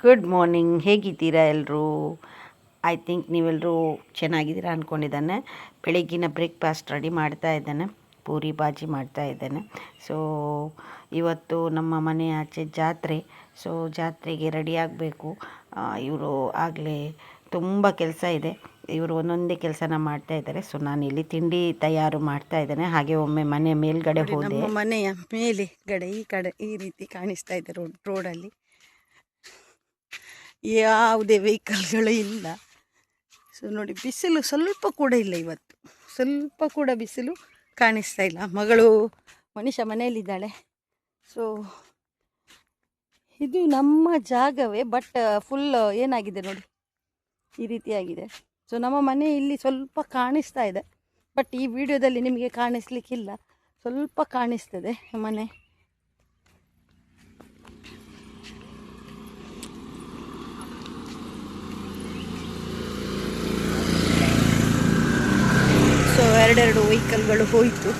Good morning. ಹೇಗಿದ್ದೀರಾ ಎಲ್ಲರೂ? I think ನೀವೆಲ್ಲರೂ ಚೆನ್ನಾಗಿದ್ದೀರಾ ಅಂದ್ಕೊಂಡಿದ್ದಾನೆ. ಬೆಳಗ್ಗಿನ ಬ್ರೇಕ್ಫಾಸ್ಟ್ ರೆಡಿ ಮಾಡ್ತಾ ಇದ್ದಾನೆ, ಪೂರಿ ಬಾಜಿ ಮಾಡ್ತಾ ಇದ್ದಾನೆ. ಸೊ ಇವತ್ತು ನಮ್ಮ ಮನೆ ಆಚೆ ಜಾತ್ರೆ. ಸೊ ಜಾತ್ರೆಗೆ ರೆಡಿ ಆಗಬೇಕು. ಇವರು ಆಗಲೇ ತುಂಬ ಕೆಲಸ ಇದೆ, ಇವರು ಒಂದೊಂದೇ ಕೆಲಸನ ಮಾಡ್ತಾ ಇದ್ದಾರೆ. ಸೊ ನಾನು ಇಲ್ಲಿ ತಿಂಡಿ ತಯಾರು ಮಾಡ್ತಾ ಇದ್ದೇನೆ. ಹಾಗೆ ಒಮ್ಮೆ ಮನೆ ಮೇಲ್ಗಡೆ ಹೋದೆ. ನಮ್ಮ ಮನೆಯ ಮೇಲೆಗಡೆ ಈ ಕಡೆ ಈ ರೀತಿ ಕಾಣಿಸ್ತಾ ಇದೆ ರೋಡಲ್ಲಿ ಯಾವುದೇ ವೆಹಿಕಲ್ಗಳು ಇಲ್ಲ. ಸೊ ನೋಡಿ, ಬಿಸಿಲು ಸ್ವಲ್ಪ ಕೂಡ ಇಲ್ಲ ಇವತ್ತು, ಸ್ವಲ್ಪ ಕೂಡ ಬಿಸಿಲು ಕಾಣಿಸ್ತಾ ಇಲ್ಲ. ಮಗಳು ಮನುಷ್ಯ ಮನೆಯಲ್ಲಿದ್ದಾಳೆ. ಸೊ ಇದು ನಮ್ಮ ಜಾಗವೇ, ಬಟ್ ಫುಲ್ ಏನಾಗಿದೆ ನೋಡಿ, ಈ ರೀತಿಯಾಗಿದೆ. ಸೊ ನಮ್ಮ ಮನೆ ಇಲ್ಲಿ ಸ್ವಲ್ಪ ಕಾಣಿಸ್ತಾ ಇದೆ, ಬಟ್ ಈ ವಿಡಿಯೋದಲ್ಲಿ ನಿಮಗೆ ಕಾಣಿಸ್ಲಿಕ್ಕಿಲ್ಲ, ಸ್ವಲ್ಪ ಕಾಣಿಸ್ತದೆ ಮನೆ. ಸೊ ಎರಡೆರಡು ವೆಹಿಕಲ್ಗಳು ಹೋಯಿತು.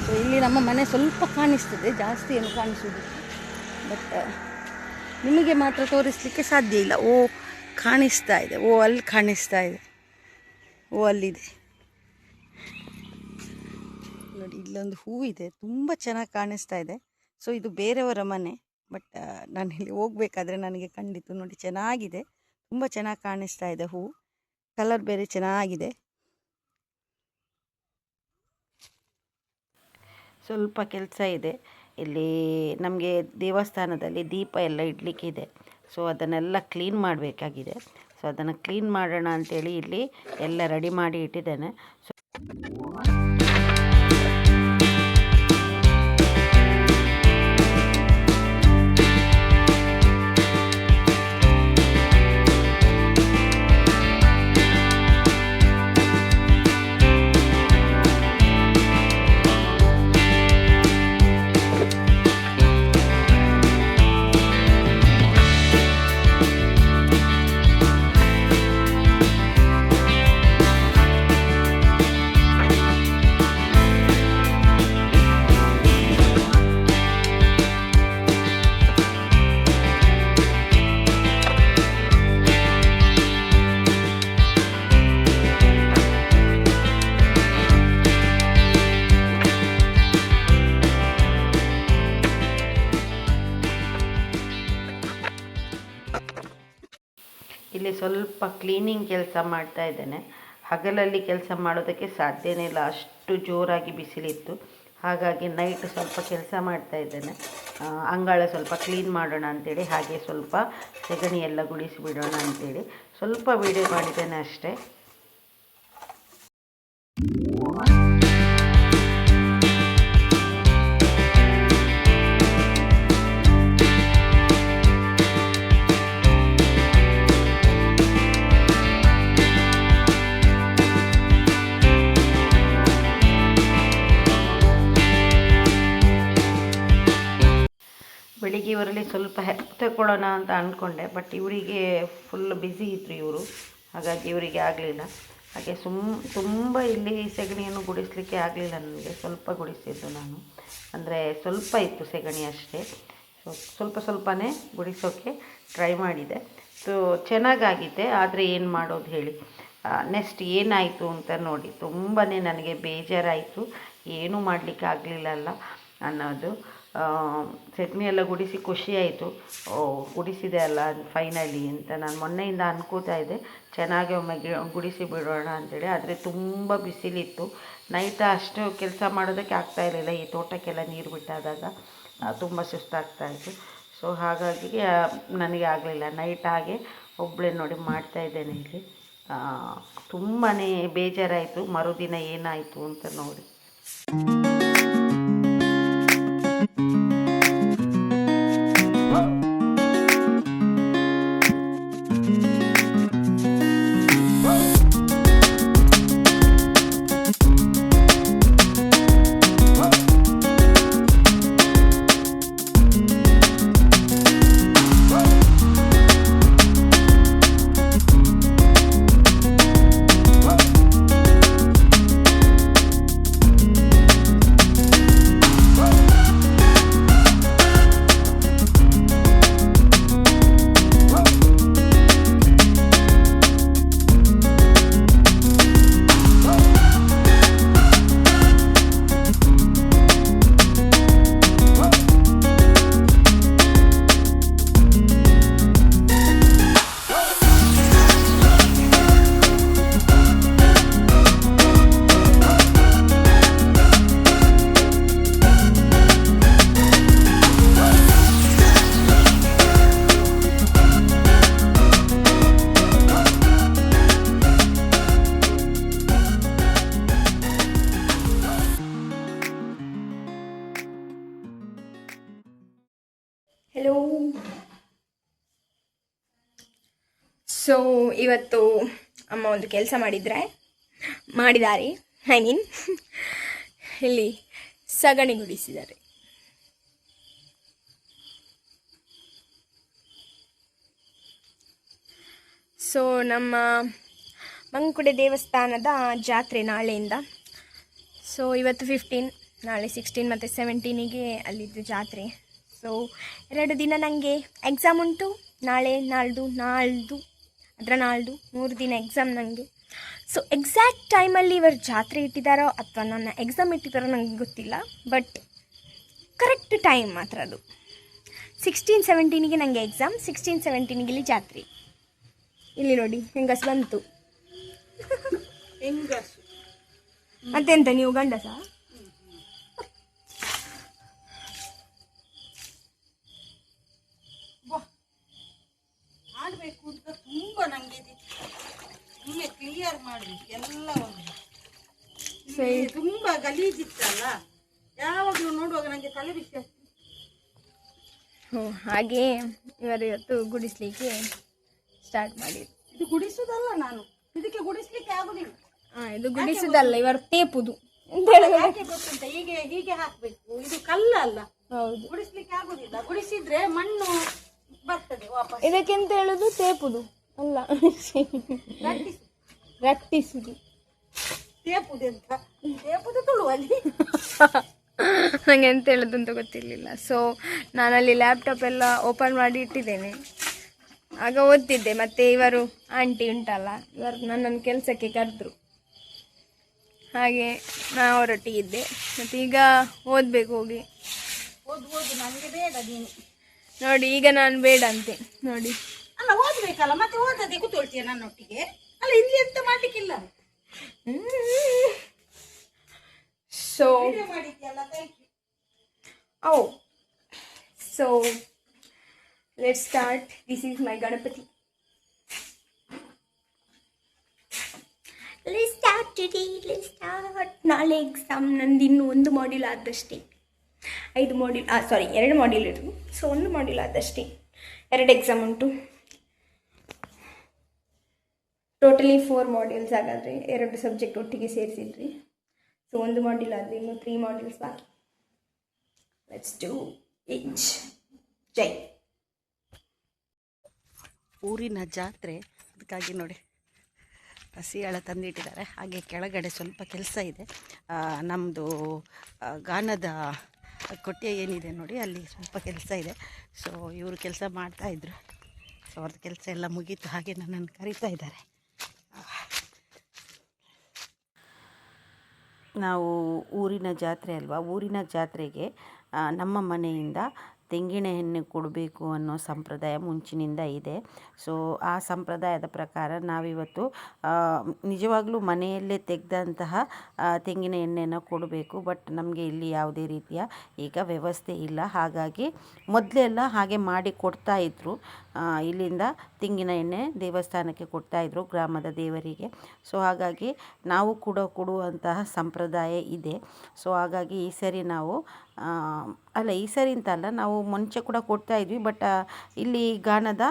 ಸೊ ಇಲ್ಲಿ ನಮ್ಮ ಮನೆ ಸ್ವಲ್ಪ ಕಾಣಿಸ್ತದೆ, ಜಾಸ್ತಿ ಏನು ಕಾಣಿಸೋದು, ಬಟ್ ನಿಮಗೆ ಮಾತ್ರ ತೋರಿಸಲಿಕ್ಕೆ ಸಾಧ್ಯ ಇಲ್ಲ. ಓ ಕಾಣಿಸ್ತಾ ಇದೆ, ಓ ಅಲ್ಲಿ ಕಾಣಿಸ್ತಾ ಇದೆ, ಓ ಅಲ್ಲಿದೆ ನೋಡಿ. ಇಲ್ಲೊಂದು ಹೂವಿದೆ, ತುಂಬ ಚೆನ್ನಾಗಿ ಕಾಣಿಸ್ತಾ ಇದೆ. ಸೊ ಇದು ಬೇರೆಯವರ ಮನೆ, ಬಟ್ ನಾನು ಇಲ್ಲಿ ಹೋಗಬೇಕಾದ್ರೆ ನನಗೆ ಕಂಡಿತು. ನೋಡಿ, ಚೆನ್ನಾಗಿದೆ, ತುಂಬ ಚೆನ್ನಾಗಿ ಕಾಣಿಸ್ತಾ ಇದೆ. ಹೂವು ಕಲರ್ ಬೇರೆ ಚೆನ್ನಾಗಿದೆ. ಸ್ವಲ್ಪ ಕೆಲಸ ಇದೆ ಇಲ್ಲಿ. ನಮಗೆ ದೇವಸ್ಥಾನದಲ್ಲಿ ದೀಪ ಎಲ್ಲ ಇಡಲಿಕ್ಕಿದೆ. ಸೊ ಅದನ್ನೆಲ್ಲ ಕ್ಲೀನ್ ಮಾಡಬೇಕಾಗಿದೆ. ಸೊ ಅದನ್ನು ಕ್ಲೀನ್ ಮಾಡೋಣ ಅಂಥೇಳಿ ಇಲ್ಲಿ ಎಲ್ಲ ರೆಡಿ ಮಾಡಿ ಇಟ್ಟಿದ್ದೇನೆ. ಸೊ ಇಲ್ಲಿ ಸ್ವಲ್ಪ ಕ್ಲೀನಿಂಗ್ ಕೆಲಸ ಮಾಡ್ತಾ ಇದ್ದೇನೆ. ಹಗಲಲ್ಲಿ ಕೆಲಸ ಮಾಡೋದಕ್ಕೆ ಸಾಧ್ಯನೇ ಇಲ್ಲ, ಅಷ್ಟು ಜೋರಾಗಿ ಬಿಸಿಲಿತ್ತು. ಹಾಗಾಗಿ ನೈಟ್ ಸ್ವಲ್ಪ ಕೆಲಸ ಮಾಡ್ತಾ ಇದ್ದೇನೆ. ಅಂಗಳ ಸ್ವಲ್ಪ ಕ್ಲೀನ್ ಮಾಡೋಣ ಅಂಥೇಳಿ, ಹಾಗೆ ಸ್ವಲ್ಪ ಸೆಗಣಿ ಎಲ್ಲ ಗುಡಿಸಿ ಬಿಡೋಣ ಅಂಥೇಳಿ ಸ್ವಲ್ಪ ವಿಡಿಯೋ ಮಾಡಿದ್ದೇನೆ ಅಷ್ಟೇ. ಬೆಳಿಗ್ಗೆ ಇವರಲ್ಲಿ ಸ್ವಲ್ಪ ಹೆಲ್ಪ್ ತಗೊಳ್ಳೋಣ ಅಂತ ಅಂದ್ಕೊಂಡೆ, ಬಟ್ ಇವರಿಗೆ ಫುಲ್ ಬ್ಯುಸಿ ಇದ್ದರು ಇವರು, ಹಾಗಾಗಿ ಇವರಿಗೆ ಆಗಲಿಲ್ಲ. ಹಾಗೆ ತುಂಬ ಇಲ್ಲಿ ಸೆಗಣಿಯನ್ನು ಗುಡಿಸಲಿಕ್ಕೆ ಆಗಲಿಲ್ಲ ನನಗೆ. ಸ್ವಲ್ಪ ಗುಡಿಸಿದ್ದು ನಾನು, ಅಂದರೆ ಸ್ವಲ್ಪ ಇತ್ತು ಸೆಗಣಿ ಅಷ್ಟೇ. ಸ್ವಲ್ಪ ಸ್ವಲ್ಪನೇ ಗುಡಿಸೋಕ್ಕೆ ಟ್ರೈ ಮಾಡಿದೆ. ಸೊ ಚೆನ್ನಾಗಾಗಿದೆ, ಆದರೆ ಏನು ಮಾಡೋದು ಹೇಳಿ. ನೆಕ್ಸ್ಟ್ ಏನಾಯಿತು ಅಂತ ನೋಡಿ, ತುಂಬಾ ನನಗೆ ಬೇಜಾರಾಯಿತು. ಏನೂ ಮಾಡಲಿಕ್ಕೆ ಆಗಲಿಲ್ಲಲ್ಲ ಅನ್ನೋದು. ಸೆಗಣಿ ಎಲ್ಲ ಗುಡಿಸಿ ಖುಷಿಯಾಯಿತು, ಗುಡಿಸಿದೆ ಅಲ್ಲ ಫೈನಲಿ ಅಂತ ನಾನು ಮೊನ್ನೆಯಿಂದ ಅನ್ಕೋತಾ ಇದ್ದೆ, ಚೆನ್ನಾಗಿ ಒಮ್ಮೆ ಗುಡಿಸಿ ಬಿಡೋಣ ಅಂಥೇಳಿ. ಆದರೆ ತುಂಬ ಬಿಸಿಲಿತ್ತು. ನೈಟ್ ಅಷ್ಟು ಕೆಲಸ ಮಾಡೋದಕ್ಕೆ ಆಗ್ತಾಯಿರಲಿಲ್ಲ. ಈ ತೋಟಕ್ಕೆಲ್ಲ ನೀರು ಬಿಟ್ಟಾದಾಗ ತುಂಬ ಸುಸ್ತಾಗ್ತಾಯಿತ್ತು. ಸೊ ಹಾಗಾಗಿ ನನಗೆ ಆಗಲಿಲ್ಲ. ನೈಟ್ ಹಾಗೆ ಒಬ್ಬಳೇ ನೋಡಿ ಮಾಡ್ತಾಯಿದ್ದೇನೆ ಇಲ್ಲಿ. ತುಂಬಾ ಬೇಜಾರಾಯಿತು. ಮರುದಿನ ಏನಾಯಿತು ಅಂತ ನೋಡಿ. ಸೊ ಇವತ್ತು ಅಮ್ಮ ಒಂದು ಕೆಲಸ ಮಾಡಿದ್ದಾರೆ ಐ ಮೀನ್ ಇಲ್ಲಿ ಸಗಣಿ ಗುಡಿಸಿದ್ದಾರೆ. ಸೊ ನಮ್ಮ ಮಂಕುಡೆ ದೇವಸ್ಥಾನದ ಜಾತ್ರೆ ನಾಳೆಯಿಂದ. ಸೊ ಇವತ್ತು 15, ನಾಳೆ 16 ಮತ್ತು 17ಗೆ ಅಲ್ಲಿದ್ದು ಜಾತ್ರೆ. ಸೊ 2 ದಿನ ನನಗೆ ಎಕ್ಸಾಮ್ ಉಂಟು, ನಾಳೆ ನಾಳ್ದು 3 ದಿನ ಎಕ್ಸಾಮ್ ನನಗೆ. ಸೊ ಎಕ್ಸಾಕ್ಟ್ ಟೈಮಲ್ಲಿ ಇವರು ಜಾತ್ರೆ ಇಟ್ಟಿದ್ದಾರೋ ಅಥವಾ ನನ್ನ ಎಕ್ಸಾಮ್ ಇಟ್ಟಿದ್ದಾರೋ ನನಗೆ ಗೊತ್ತಿಲ್ಲ, ಬಟ್ ಕರೆಕ್ಟ್ ಟೈಮ್ ಮಾತ್ರ ಅದು. 16, 17ಗೆ ನನಗೆ ಎಕ್ಸಾಮ್, 16, 17ಗೆ ಇಲ್ಲಿ ಜಾತ್ರೆ. ಇಲ್ಲಿ ನೋಡಿ ಹೆಂಗಸ್ ಬಂತು. ಹೆಂಗಸು ಮತ್ತೆಂತ ನೀವು ಗಂಡಸ? ಮಾಡಬೇಕು ಅಂತ ತುಂಬ ನನಗೆ ಇಲ್ಲೇ ಕ್ಲಿಯರ್ ಮಾಡಬೇಕು ಎಲ್ಲವನ್ನು. ತುಂಬ ಗಲೀಜಿತ್ತಲ್ಲ, ಯಾವಾಗಲೂ ನೋಡುವಾಗ ನನಗೆ ತಲೆ ಬಿಸಿ ಆಗ್ತದೆ. ಹಾಗೆ ಇವರು ಇವತ್ತು ಗುಡಿಸ್ಲಿಕ್ಕೆ ಸ್ಟಾರ್ಟ್ ಮಾಡಿದ್ರು. ಇದು ಗುಡಿಸುವುದಲ್ಲ, ನಾನು ಇದಕ್ಕೆ ಗುಡಿಸ್ಲಿಕ್ಕೆ ಆಗುದಿಲ್ಲ. ಇದು ಗುಡಿಸುವುದಲ್ಲ, ಇವರು ತೇಪುದು ಅಂತ ಯಾಕೆ ಗೊತ್ತುಂಟ, ಹೀಗೆ ಹಾಕ್ಬೇಕು, ಇದು ಕಲ್ಲಲ್ಲ. ಹೌದು, ಗುಡಿಸ್ಲಿಕ್ಕೆ ಆಗುದಿಲ್ಲ. ಗುಡಿಸಿದ್ರೆ ಮಣ್ಣು ಬರ್ತದೆ ವಾಪಸ್. ಇದಕ್ಕೆಂತ ಹೇಳುದು ತೇಪುದು ಅಲ್ಲ, ರಟ್ಟಿಸುದು. ತೇಪುದೆಂತ? ತೇಪುದು ತುಳುವಲ್ಲಿ. ನನಗೆ ಎಂತ ಹೇಳೋದು ಅಂತ ಗೊತ್ತಿರಲಿಲ್ಲ. ಸೊ ನಾನಲ್ಲಿ ಲ್ಯಾಪ್ಟಾಪ್ ಎಲ್ಲ ಓಪನ್ ಮಾಡಿ ಇಟ್ಟಿದ್ದೇನೆ, ಆಗ ಓದ್ತಿದ್ದೆ. ಮತ್ತು ಇವರು ಆಂಟಿ ಉಂಟಲ್ಲ, ಇವರು ನನ್ನನ್ನು ಕೆಲಸಕ್ಕೆ ಕರೆದ್ರು, ಹಾಗೆ ನಾ ಹೊರಟಿದ್ದೆ. ಮತ್ತು ಈಗ ಓದಬೇಕು ಹೋಗಿ. ಓದು ನನಗೆ ಬೇಡ ನೀನು. ನೋಡಿ ಈಗ ನಾನು ಬೇಡ ಅಂತೆ ನೋಡಿ. ಅಲ್ಲ ಓದ್ಬೇಕಲ್ಲ, ಮತ್ತೆ ಓದದೆ ಕೂತ್ಕೊಳ್ತೀಯ ನನ್ನೊಟ್ಟಿಗೆ. ಅಲ್ಲ ಇಲ್ಲಿ ಎಂತ ಮಾಡ್ಲಿಕ್ಕಿಲ್ಲ. ಸೊ ಮಾಡಿದ್ಯಲ್ಲ, thank you. So let's start. This is my Ganapati. Let's start today. Let's start. ನಾಳೆ ಎಕ್ಸಾಮ್ ನಂದು ಇನ್ನೂ 1 ಮಾಡ್ಯೂಲ್ ಆದಷ್ಟೇ. 2 ಮಾಡ್ಯೂಲ್ ಇರೋದು. ಸೊ 1 ಮಾಡ್ಯೂಲ್ ಆದಷ್ಟೇ, 2 ಎಕ್ಸಾಮ್ ಉಂಟು. Totally 4 modules. ಹಾಗಾದರೆ 2 ಸಬ್ಜೆಕ್ಟ್ ಒಟ್ಟಿಗೆ ಸೇರಿಸಿದ್ರಿ. ಸೊ 1 ಮಾಡ್ಯೂಲ್ ಆದರೆ ಇನ್ನೂ 3 ಮಾಡ್ಯೂಲ್ಸ್ ಬಾಕಿ. Let's do it. ಜೈ. ಊರಿನ ಜಾತ್ರೆ, ಅದಕ್ಕಾಗಿ ನೋಡಿ ಹಸಿಯಾಳ ತಂದಿಟ್ಟಿದ್ದಾರೆ. ಹಾಗೆ ಕೆಳಗಡೆ ಸ್ವಲ್ಪ ಕೆಲಸ ಇದೆ. ನಮ್ಮದು ಗಾನದ ಕೊಟ್ಟೆ ಏನಿದೆ ನೋಡಿ, ಅಲ್ಲಿ ಸ್ವಲ್ಪ ಕೆಲಸ ಇದೆ. ಸೊ ಇವರು ಕೆಲಸ ಮಾಡ್ತಾಯಿದ್ರು. ಸೊ ಅವ್ರದ್ದು ಕೆಲಸ ಎಲ್ಲ ಮುಗೀತು. ಹಾಗೆ ನನ್ನನ್ನು ಕರೀತಾ ಇದ್ದಾರೆ. ನಾವು ಊರಿನ ಜಾತ್ರೆ ಅಲ್ವಾ, ಊರಿನ ಜಾತ್ರೆಗೆ ನಮ್ಮ ಮನೆಯಿಂದ ತೆಂಗಿನ ಎಣ್ಣೆ ಕೊಡಬೇಕು ಅನ್ನೋ ಸಂಪ್ರದಾಯ ಮುಂಚಿನಿಂದ ಇದೆ. ಸೊ ಆ ಸಂಪ್ರದಾಯದ ಪ್ರಕಾರ ನಾವಿವತ್ತು ನಿಜವಾಗ್ಲೂ ಮನೆಯಲ್ಲೇ ತೆಗೆದಂತಹ ತೆಂಗಿನ ಎಣ್ಣೆನ ಕೊಡಬೇಕು. ಬಟ್ ನಮಗೆ ಇಲ್ಲಿ ಯಾವುದೇ ರೀತಿಯ ಈಗ ವ್ಯವಸ್ಥೆ ಇಲ್ಲ. ಹಾಗಾಗಿ ಮೊದಲೆಲ್ಲ ಹಾಗೆ ಮಾಡಿ ಕೊಡ್ತಾಯಿದ್ರು. ಇಲ್ಲಿಂದ ತೆಂಗಿನ ಎಣ್ಣೆ ದೇವಸ್ಥಾನಕ್ಕೆ ಕೊಡ್ತಾಯಿದ್ರು, ಗ್ರಾಮದ ದೇವರಿಗೆ. ಸೊ ಹಾಗಾಗಿ ನಾವು ಕೂಡ ಕೊಡುವಂತಹ ಸಂಪ್ರದಾಯ ಇದೆ. ಸೊ ಹಾಗಾಗಿ ಈ ಸರಿ ನಾವು ಈ ಸರಿ ಅಂತಲ್ಲ, ನಾವು ಮುಂಚೆ ಕೂಡ ಕೊಡ್ತಾಯಿದ್ವಿ. ಬಟ್ ಇಲ್ಲಿ ಗಾನದ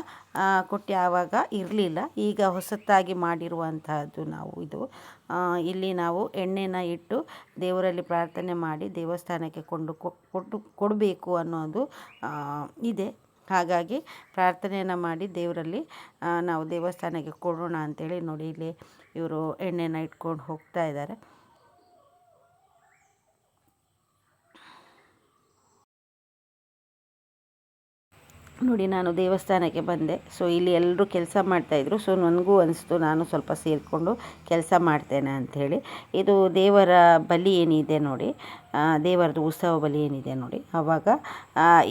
ಕೊಟ್ಟೆ ಆವಾಗ ಇರಲಿಲ್ಲ. ಈಗ ಹೊಸತಾಗಿ ಮಾಡಿರುವಂತಹದ್ದು ನಾವು ಇದು. ಇಲ್ಲಿ ನಾವು ಎಣ್ಣೆನ ಇಟ್ಟು ದೇವರಲ್ಲಿ ಪ್ರಾರ್ಥನೆ ಮಾಡಿ ದೇವಸ್ಥಾನಕ್ಕೆ ಕೊಡಬೇಕು ಅನ್ನೋದು ಇದೆ. ಹಾಗಾಗಿ ಪ್ರಾರ್ಥನೆಯನ್ನು ಮಾಡಿ ದೇವರಲ್ಲಿ ನಾವು ದೇವಸ್ಥಾನಕ್ಕೆ ಕೊಡೋಣ ಅಂಥೇಳಿ ನೋಡಿ ಇಲ್ಲಿ ಇವರು ಎಣ್ಣೆನ ಇಟ್ಕೊಂಡು ಹೋಗ್ತಾ ಇದ್ದಾರೆ. ನೋಡಿ ನಾನು ದೇವಸ್ಥಾನಕ್ಕೆ ಬಂದೆ. ಸೊ ಇಲ್ಲಿ ಎಲ್ಲರೂ ಕೆಲಸ ಮಾಡ್ತಾಯಿದ್ರು. ಸೊ ನನಗೂ ಅನಿಸ್ತು ನಾನು ಸ್ವಲ್ಪ ಸೇರಿಕೊಂಡು ಕೆಲಸ ಮಾಡ್ತೇನೆ ಅಂಥೇಳಿ. ಇದು ದೇವರ ಬಲಿ ಏನಿದೆ ನೋಡಿ, ದೇವರದ್ದು ಉತ್ಸವ ಬಲಿ ಏನಿದೆ ನೋಡಿ, ಆವಾಗ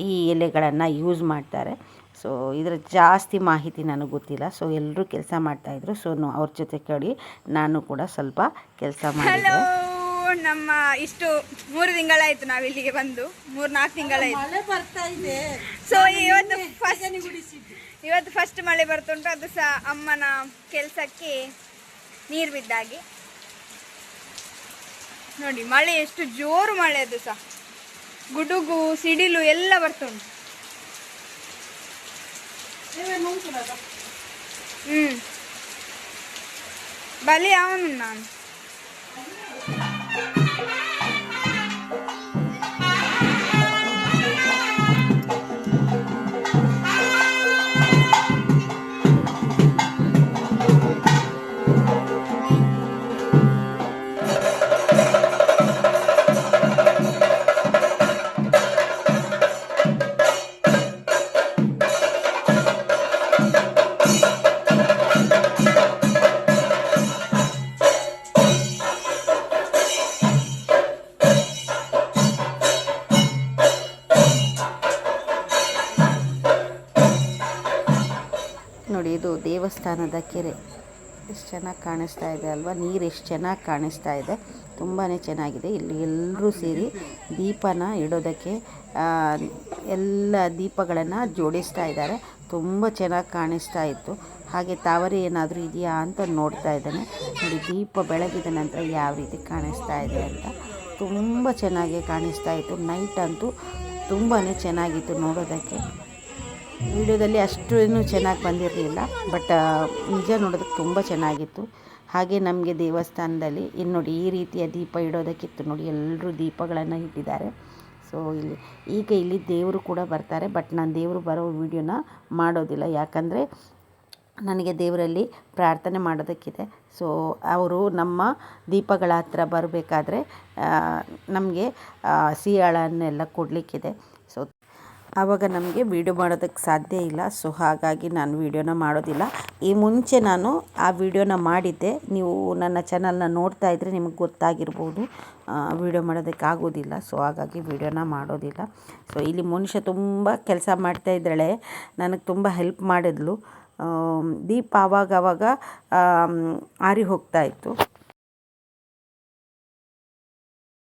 ಈ ಎಲೆಗಳನ್ನು ಯೂಸ್ ಮಾಡ್ತಾರೆ. ಸೊ ಇದರ ಜಾಸ್ತಿ ಮಾಹಿತಿ ನನಗೆ ಗೊತ್ತಿಲ್ಲ. ಸೊ ಎಲ್ಲರೂ ಕೆಲಸ ಮಾಡ್ತಾಯಿದ್ರು. ಸೊ ಅವ್ರ ಜೊತೆ ಕೇಳಿ ನಾನು ಕೂಡ ಸ್ವಲ್ಪ ಕೆಲಸ ಮಾಡಿದೆ. ನಮ್ಮ ಇಷ್ಟು 3 ತಿಂಗಳಾಯಿತು ನಾವಿಲ್ಲಿಗೆ ಬಂದು, 3-4 ತಿಂಗಳಾಯಿತು. ಮಳೆ ಬರ್ತಾ ಇದೆ. ಸೊ ಇವತ್ತು ಫಸ್ಟ್ ಮಳೆ ಬರ್ತುಂಟು. ಅದು ಸಹ ಅಮ್ಮನ ಕೆಲಸಕ್ಕೆ ನೀರು ಬಿದ್ದಾಗಿ ನೋಡಿ. ಮಳೆ ಎಷ್ಟು ಜೋರು ಮಳೆ, ಅದು ಸಹ ಗುಡುಗು ಸಿಡಿಲು ಎಲ್ಲ ಬರ್ತುಂಟು. బలి అవునున్నాను. ನೋಡಿ, ಇದು ದೇವಸ್ಥಾನದ ಕೆರೆ ಎಷ್ಟು ಚೆನ್ನಾಗಿ ಕಾಣಿಸ್ತಾ ಇದೆ ಅಲ್ವಾ. ನೀರು ಎಷ್ಟು ಚೆನ್ನಾಗಿ ಕಾಣಿಸ್ತಾ ಇದೆ, ತುಂಬಾ ಚೆನ್ನಾಗಿದೆ. ಇಲ್ಲಿ ಎಲ್ಲರೂ ಸೇರಿ ದೀಪನ ಇಡೋದಕ್ಕೆ ಎಲ್ಲ ದೀಪಗಳನ್ನು ಜೋಡಿಸ್ತಾ ಇದ್ದಾರೆ. ತುಂಬ ಚೆನ್ನಾಗಿ ಕಾಣಿಸ್ತಾ ಇತ್ತು. ಹಾಗೆ ತಾವರೆ ಏನಾದರೂ ಇದೆಯಾ ಅಂತ ನೋಡ್ತಾ ಇದ್ದಾನೆ. ನೋಡಿ, ದೀಪ ಬೆಳಗಿದ ನಂತರ ಯಾವ ರೀತಿ ಕಾಣಿಸ್ತಾ ಇದೆ ಅಂತ ತುಂಬ ಚೆನ್ನಾಗಿ ಕಾಣಿಸ್ತಾ ಇತ್ತು. ನೈಟ್ ಅಂತೂ ತುಂಬಾ ಚೆನ್ನಾಗಿತ್ತು ನೋಡೋದಕ್ಕೆ. ವಿಡಿಯೋದಲ್ಲಿ ಅಷ್ಟೇನು ಚೆನ್ನಾಗಿ ಬಂದಿರಲಿಲ್ಲ, ಬಟ್ ನಿಜ ನೋಡೋದಕ್ಕೆ ತುಂಬ ಚೆನ್ನಾಗಿತ್ತು. ಹಾಗೆ ನಮಗೆ ದೇವಸ್ಥಾನದಲ್ಲಿ ಇನ್ನು ನೋಡಿ ಈ ರೀತಿಯ ದೀಪ ಇಡೋದಕ್ಕಿತ್ತು. ನೋಡಿ, ಎಲ್ಲರೂ ದೀಪಗಳನ್ನು ಇಟ್ಟಿದ್ದಾರೆ. ಸೊ ಇಲ್ಲಿ ದೇವರು ಕೂಡ ಬರ್ತಾರೆ, ಬಟ್ ನಾನು ದೇವರು ಬರೋ ವಿಡಿಯೋನ ಮಾಡೋದಿಲ್ಲ. ಯಾಕಂದರೆ ನನಗೆ ದೇವರಲ್ಲಿ ಪ್ರಾರ್ಥನೆ ಮಾಡೋದಕ್ಕಿದೆ. ಸೊ ಅವರು ನಮ್ಮ ದೀಪಗಳ ಹತ್ರ ಬರಬೇಕಾದ್ರೆ ನಮಗೆ ಸಿಹಿಯಳನ್ನೆಲ್ಲ ಕೊಡಲಿಕ್ಕಿದೆ. ಸೊ ಆವಾಗ ನಮಗೆ ವೀಡಿಯೋ ಮಾಡೋದಕ್ಕೆ ಸಾಧ್ಯ ಇಲ್ಲ. ಸೊ ಹಾಗಾಗಿ ನಾನು ವೀಡಿಯೋನ ಮಾಡೋದಿಲ್ಲ. ಈ ಮುಂಚೆ ನಾನು ಆ ವಿಡಿಯೋನ ಮಾಡಿದ್ದೆ. ನೀವು ನನ್ನ ಚಾನಲ್ನ ನೋಡ್ತಾ ಇದ್ದರೆ ನಿಮಗೆ ಗೊತ್ತಾಗಿರ್ಬೋದು. ವೀಡಿಯೋ ಮಾಡೋದಕ್ಕಾಗೋದಿಲ್ಲ, ಸೊ ಹಾಗಾಗಿ ವೀಡಿಯೋನ ಮಾಡೋದಿಲ್ಲ. ಸೊ ಇಲ್ಲಿ ಮನುಷ್ಯ ತುಂಬ ಕೆಲಸ ಮಾಡ್ತಾಯಿದ್ದಾಳೆ, ನನಗೆ ತುಂಬ ಹೆಲ್ಪ್ ಮಾಡಿದ್ಲು. ದೀಪ ಆವಾಗ ಆರಿ ಹೋಗ್ತಾ ಇತ್ತು.